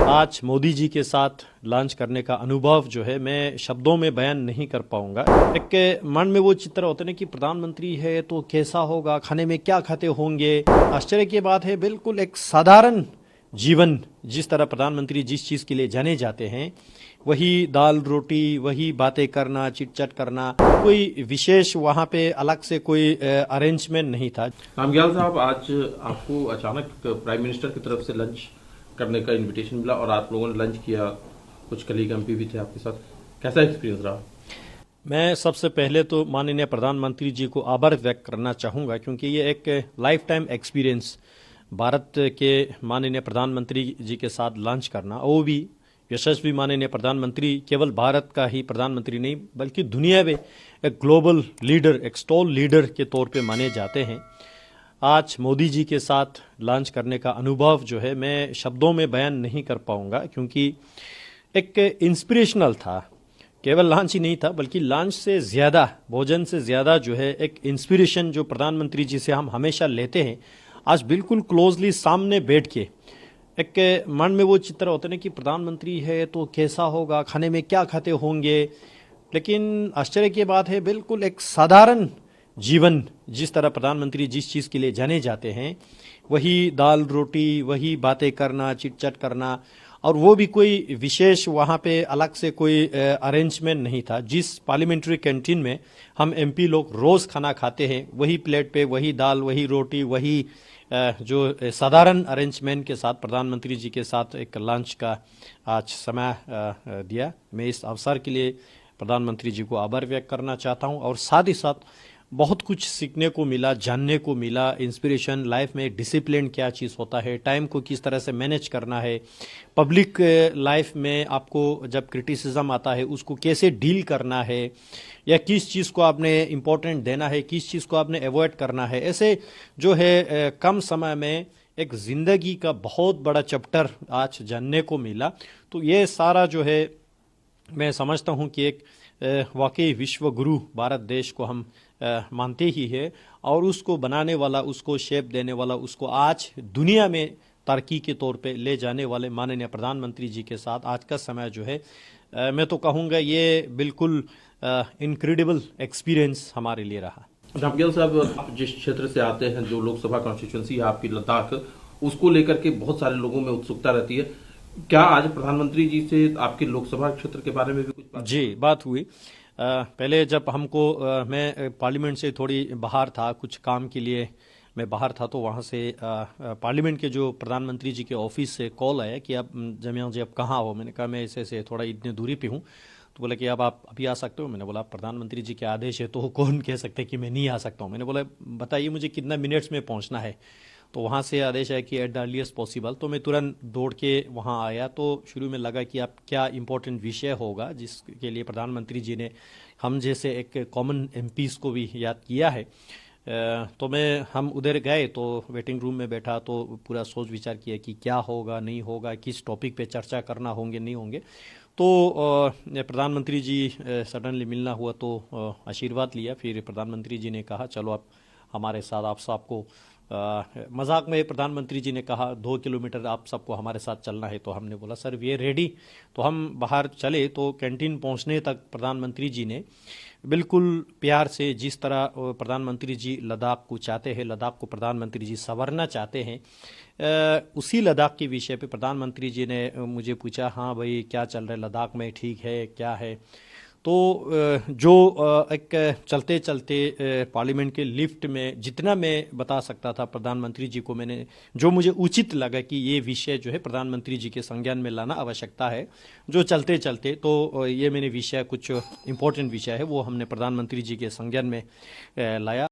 आज मोदी जी के साथ लंच करने का अनुभव जो है मैं शब्दों में बयान नहीं कर पाऊंगा। एक मन में वो चित्र होते हैं कि प्रधानमंत्री है तो कैसा होगा, खाने में क्या खाते होंगे। आश्चर्य की बात है, बिल्कुल एक साधारण जीवन, जिस तरह प्रधानमंत्री जिस चीज़ के लिए जाने जाते हैं वही दाल रोटी, वही बातें करना, चिट-चैट करना, कोई विशेष वहाँ पे अलग से कोई अरेंजमेंट नहीं था। रामग्याल साहब, आज आपको अचानक प्राइम मिनिस्टर की तरफ से लंच करने का इनविटेशन मिला और आप लोगों ने लंच किया, कुछ कलीग एमपी भी थे आपके साथ, कैसा एक्सपीरियंस रहा? मैं सबसे पहले तो माननीय प्रधानमंत्री जी को आभार व्यक्त करना चाहूँगा, क्योंकि ये एक लाइफ टाइम एक्सपीरियंस भारत के माननीय प्रधानमंत्री जी के साथ लंच करना, वो भी यशस्वी माननीय प्रधानमंत्री, केवल भारत का ही प्रधानमंत्री नहीं बल्कि दुनिया में एक ग्लोबल लीडर, एक स्टॉल लीडर के तौर पे माने जाते हैं। आज मोदी जी के साथ लंच करने का अनुभव जो है मैं शब्दों में बयान नहीं कर पाऊंगा, क्योंकि एक इंस्पिरेशनल था। केवल लंच ही नहीं था बल्कि लंच से ज़्यादा, भोजन से ज़्यादा जो है एक इंस्पिरेशन जो प्रधानमंत्री जी से हम हमेशा लेते हैं, आज बिल्कुल क्लोजली सामने बैठ के एक मन में वो चित्र होते हैं कि प्रधानमंत्री है तो कैसा होगा, खाने में क्या खाते होंगे। लेकिन आश्चर्य की बात है, बिल्कुल एक साधारण जीवन, जिस तरह प्रधानमंत्री जिस चीज़ के लिए जाने जाते हैं वही दाल रोटी, वही बातें करना, चिट-चैट करना, और वो भी कोई विशेष वहाँ पे अलग से कोई अरेंजमेंट नहीं था। जिस पार्लियामेंट्री कैंटीन में हम एमपी लोग रोज़ खाना खाते हैं, वही प्लेट पे वही दाल, वही रोटी, वही जो साधारण अरेंजमेंट के साथ प्रधानमंत्री जी के साथ एक लंच का आज समय दिया। मैं इस अवसर के लिए प्रधानमंत्री जी को आभार व्यक्त करना चाहता हूं, और साथ ही साथ बहुत कुछ सीखने को मिला, जानने को मिला। इंस्पिरेशन, लाइफ में डिसिप्लिन क्या चीज़ होता है, टाइम को किस तरह से मैनेज करना है, पब्लिक लाइफ में आपको जब क्रिटिसिज्म आता है उसको कैसे डील करना है, या किस चीज़ को आपने इम्पोर्टेंट देना है, किस चीज़ को आपने अवॉइड करना है। ऐसे जो है कम समय में एक ज़िंदगी का बहुत बड़ा चैप्टर आज जानने को मिला। तो ये सारा जो है मैं समझता हूँ कि एक वाकई विश्व गुरु भारत देश को हम मानते ही है, और उसको बनाने वाला, उसको शेप देने वाला, उसको आज दुनिया में तरक्की के तौर पे ले जाने वाले माननीय प्रधानमंत्री जी के साथ आज का समय जो है मैं तो कहूँगा ये बिल्कुल इनक्रेडिबल एक्सपीरियंस हमारे लिए रहा। रामग्याल साहब, आप जिस क्षेत्र से आते हैं, जो लोकसभा कॉन्स्टिट्यूंसी है आपकी लद्दाख, उसको लेकर के बहुत सारे लोगों में उत्सुकता रहती है। क्या आज प्रधानमंत्री जी से आपके लोकसभा क्षेत्र के बारे में भी कुछ बात हुई? पहले जब हमको मैं पार्लियामेंट से थोड़ी बाहर था, कुछ काम के लिए मैं बाहर था, तो वहाँ से पार्लियामेंट के जो प्रधानमंत्री जी के ऑफिस से कॉल आया कि आप जमिया जी आप कहाँ हो। मैंने कहा मैं ऐसे थोड़ा इतनी दूरी पे हूँ। तो बोला कि अब आप अभी आ सकते हो। मैंने बोला प्रधानमंत्री जी के आदेश है तो कौन कह सकते कि मैं नहीं आ सकता हूँ। मैंने बोला बताइए मुझे कितना मिनट्स में पहुँचना है। तो वहाँ से आदेश है कि एट द अर्लीस्ट पॉसिबल। तो मैं तुरंत दौड़ के वहाँ आया। तो शुरू में लगा कि अब क्या इम्पोर्टेंट विषय होगा जिसके लिए प्रधानमंत्री जी ने हम जैसे एक कॉमन एमपीज़ को भी याद किया है। तो हम उधर गए तो वेटिंग रूम में बैठा तो पूरा सोच विचार किया कि क्या होगा, नहीं होगा, किस टॉपिक पे चर्चा करना होंगे, नहीं होंगे। तो प्रधानमंत्री जी सडनली मिलना हुआ तो आशीर्वाद लिया। फिर प्रधानमंत्री जी ने कहा चलो आप हमारे साथ, आप सबको मजाक में प्रधानमंत्री जी ने कहा 2 किलोमीटर आप सबको हमारे साथ चलना है। तो हमने बोला सर वी आर रेडी। तो हम बाहर चले तो कैंटीन पहुंचने तक प्रधानमंत्री जी ने बिल्कुल प्यार से, जिस तरह प्रधानमंत्री जी लद्दाख को चाहते हैं, लद्दाख को प्रधानमंत्री जी संवरना चाहते हैं, उसी लद्दाख के विषय पे प्रधानमंत्री जी ने मुझे पूछा हाँ भाई क्या चल रहा है लद्दाख में, ठीक है क्या है। तो जो एक चलते चलते पार्लियामेंट के लिफ्ट में जितना मैं बता सकता था प्रधानमंत्री जी को, मैंने जो मुझे उचित लगा कि ये विषय जो है प्रधानमंत्री जी के संज्ञान में लाना आवश्यकता है, जो चलते चलते तो ये मैंने विषय, कुछ इम्पोर्टेंट विषय है वो हमने प्रधानमंत्री जी के संज्ञान में लाया।